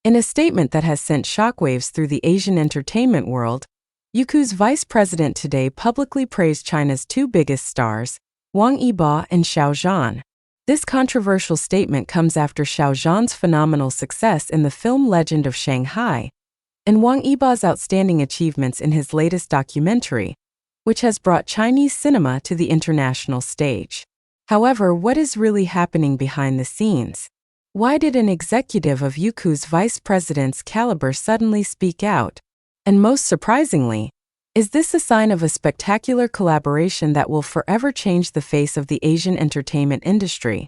In a statement that has sent shockwaves through the Asian entertainment world, Youku's vice president today publicly praised China's two biggest stars, Wang Yibo and Xiao Zhan. This controversial statement comes after Xiao Zhan's phenomenal success in the film Legend of Shanghai, and Wong Iba's outstanding achievements in his latest documentary, which has brought Chinese cinema to the international stage. However, what is really happening behind the scenes? Why did an executive of Youku's vice president's caliber suddenly speak out? And most surprisingly, is this a sign of a spectacular collaboration that will forever change the face of the Asian entertainment industry?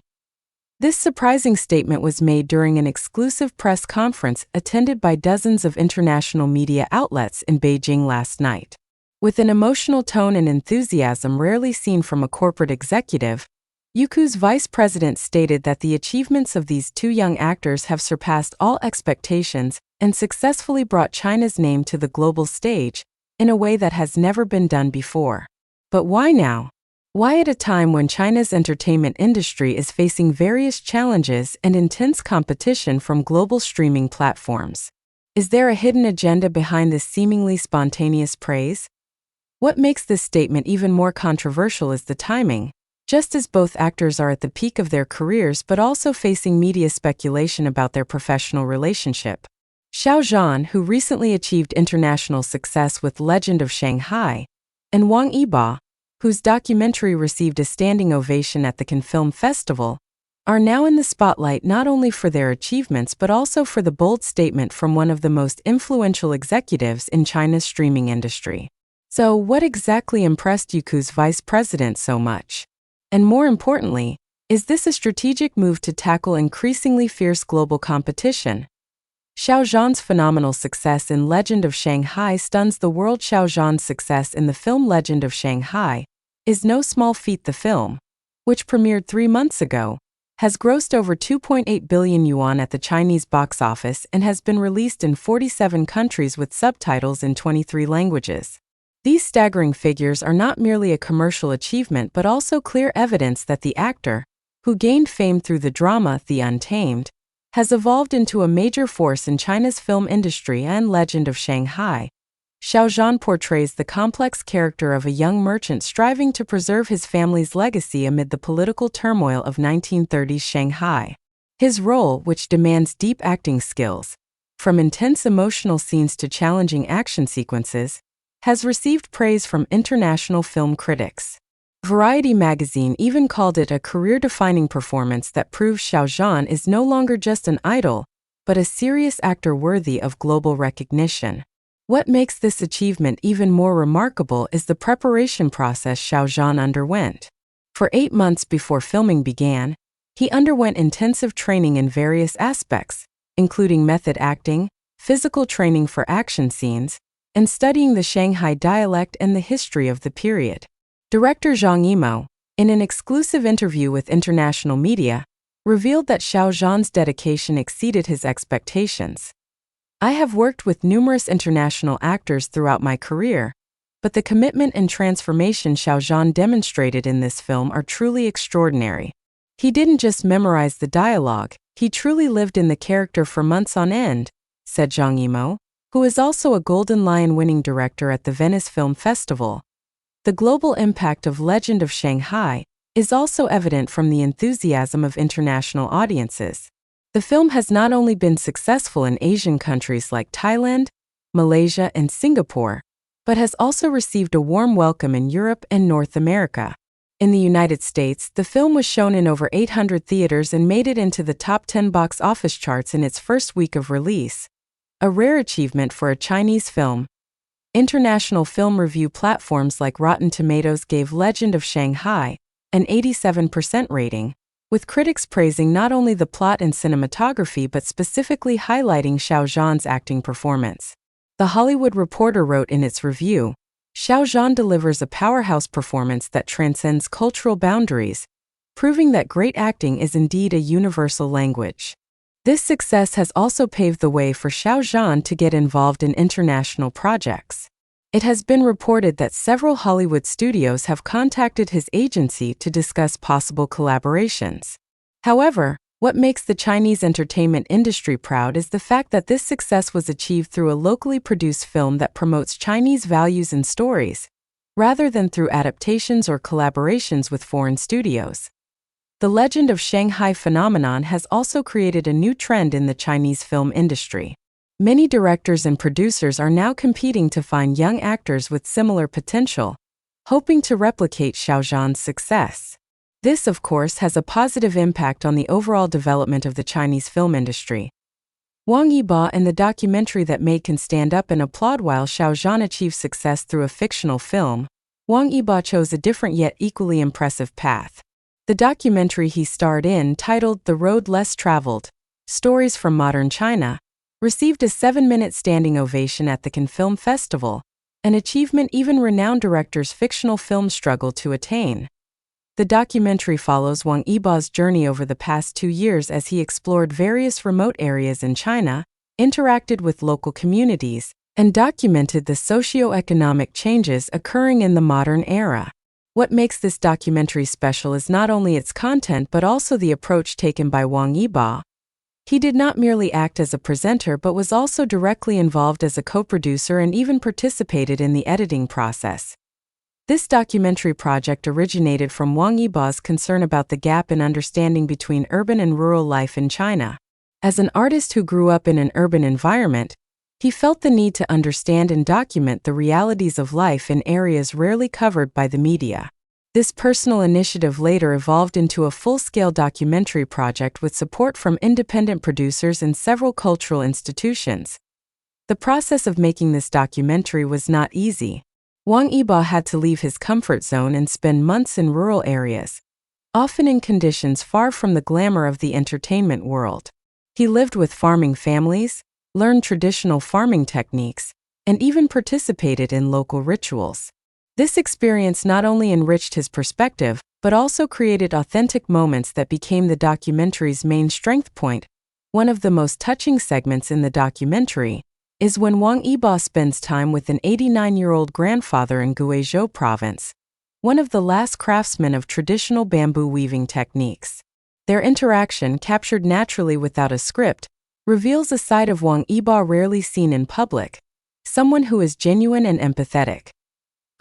This surprising statement was made during an exclusive press conference attended by dozens of international media outlets in Beijing last night. With an emotional tone and enthusiasm rarely seen from a corporate executive, Youku's vice president stated that the achievements of these two young actors have surpassed all expectations and successfully brought China's name to the global stage in a way that has never been done before. But why now? Why at a time when China's entertainment industry is facing various challenges and intense competition from global streaming platforms? Is there a hidden agenda behind this seemingly spontaneous praise? What makes this statement even more controversial is the timing. Just as both actors are at the peak of their careers but also facing media speculation about their professional relationship. Xiao Zhan, who recently achieved international success with Legend of Shanghai, and Wong Iba, whose documentary received a standing ovation at the Cannes Film Festival, are now in the spotlight not only for their achievements but also for the bold statement from one of the most influential executives in China's streaming industry. So, what exactly impressed Youku's vice president so much? And more importantly, is this a strategic move to tackle increasingly fierce global competition? Xiao Zhan's phenomenal success in Legend of Shanghai stuns the world. Xiao Zhan's success in the film Legend of Shanghai is no small feat. The film, which premiered 3 months ago, has grossed over 2.8 billion yuan at the Chinese box office and has been released in 47 countries with subtitles in 23 languages. These staggering figures are not merely a commercial achievement but also clear evidence that the actor, who gained fame through the drama The Untamed, has evolved into a major force in China's film industry. And Legend of Shanghai, Xiao Zhan portrays the complex character of a young merchant striving to preserve his family's legacy amid the political turmoil of 1930s Shanghai. His role, which demands deep acting skills, from intense emotional scenes to challenging action sequences, has received praise from international film critics. Variety magazine even called it a career-defining performance that proves Xiao Zhan is no longer just an idol, but a serious actor worthy of global recognition. What makes this achievement even more remarkable is the preparation process Xiao Zhan underwent. For 8 months before filming began, he underwent intensive training in various aspects, including method acting, physical training for action scenes, and studying the Shanghai dialect and the history of the period. Director Wang Yibo, in an exclusive interview with international media, revealed that Xiao Zhan's dedication exceeded his expectations. "I have worked with numerous international actors throughout my career, but the commitment and transformation Xiao Zhan demonstrated in this film are truly extraordinary. He didn't just memorize the dialogue, he truly lived in the character for months on end," said Wang Yibo, who is also a Golden Lion-winning director at the Venice Film Festival. The global impact of Legend of Shanghai is also evident from the enthusiasm of international audiences. The film has not only been successful in Asian countries like Thailand, Malaysia, and Singapore, but has also received a warm welcome in Europe and North America. In the United States, the film was shown in over 800 theaters and made it into the top 10 box office charts in its first week of release, a rare achievement for a Chinese film. International film review platforms like Rotten Tomatoes gave Legend of Shanghai an 87% rating, with critics praising not only the plot and cinematography but specifically highlighting Xiao Zhan's acting performance. The Hollywood Reporter wrote in its review, "Xiao Zhan delivers a powerhouse performance that transcends cultural boundaries, proving that great acting is indeed a universal language." This success has also paved the way for Xiao Zhan to get involved in international projects. It has been reported that several Hollywood studios have contacted his agency to discuss possible collaborations. However, What makes the Chinese entertainment industry proud is the fact that this success was achieved through a locally produced film that promotes Chinese values and stories, rather than through adaptations or collaborations with foreign studios. The legend of Shanghai phenomenon has also created a new trend in the Chinese film industry. Many directors and producers are now competing to find young actors with similar potential, hoping to replicate Xiao Zhan's success. This, of course, has a positive impact on the overall development of the Chinese film industry. Wang Yibo and the documentary that made can stand up and applaud. While Xiao Zhan achieved success through a fictional film, Wong Iba chose a different yet equally impressive path. The documentary he starred in, titled The Road Less Traveled, Stories from Modern China, received a 7-minute standing ovation at the Cannes Film Festival, an achievement even renowned directors' fictional films struggle to attain. The documentary follows Wang Yibo's journey over the past 2 years as he explored various remote areas in China, interacted with local communities, and documented the socio-economic changes occurring in the modern era. What makes this documentary special is not only its content but also the approach taken by Wang Yibo. He did not merely act as a presenter but was also directly involved as a co-producer and even participated in the editing process. This documentary project originated from Wang Yibo's concern about the gap in understanding between urban and rural life in China. As an artist who grew up in an urban environment, he felt the need to understand and document the realities of life in areas rarely covered by the media. This personal initiative later evolved into a full-scale documentary project with support from independent producers and several cultural institutions. The process of making this documentary was not easy. Wang Iba had to leave his comfort zone and spend months in rural areas, often in conditions far from the glamour of the entertainment world. He lived with farming families, learned traditional farming techniques, and even participated in local rituals. This experience not only enriched his perspective, but also created authentic moments that became the documentary's main strength point. One of the most touching segments in the documentary is when Wang Iba spends time with an 89-year-old grandfather in Guizhou province, one of the last craftsmen of traditional bamboo weaving techniques. Their interaction, captured naturally without a script, reveals a side of Wang Iba rarely seen in public, someone who is genuine and empathetic.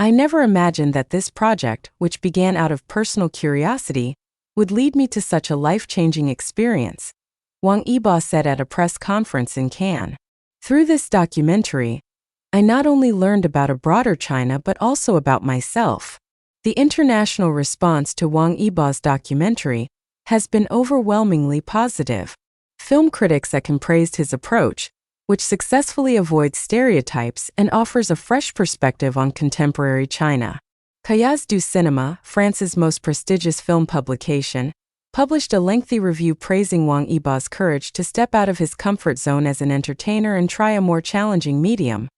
I never imagined that this project, which began out of personal curiosity, would lead me to such a life-changing experience, Wang Iba said at a press conference in Cannes. Through this documentary, I not only learned about a broader China but also about myself. The international response to Wang Iba's documentary has been overwhelmingly positive. Film critics praised his approach, which successfully avoids stereotypes and offers a fresh perspective on contemporary China. Cahiers du Cinéma, France's most prestigious film publication, published a lengthy review praising Wang Iba's courage to step out of his comfort zone as an entertainer and try a more challenging medium.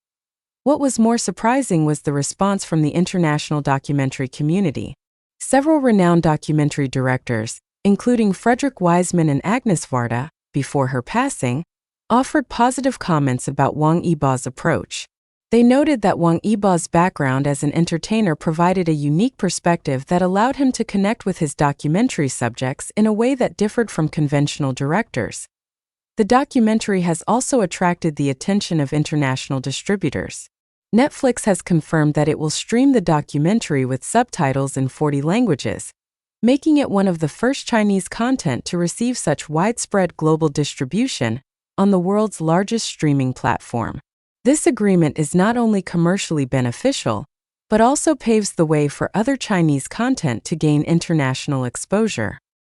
What was more surprising was the response from the international documentary community. Several renowned documentary directors, including Frederick Wiseman and Agnes Varda, before her passing, offered positive comments about Wang Iba's approach. They noted that Wang Iba's background as an entertainer provided a unique perspective that allowed him to connect with his documentary subjects in a way that differed from conventional directors. The documentary has also attracted the attention of international distributors. Netflix has confirmed that it will stream the documentary with subtitles in 40 languages, making it one of the first Chinese content to receive such widespread global distribution on the world's largest streaming platform. This agreement is not only commercially beneficial, but also paves the way for other Chinese content to gain international exposure.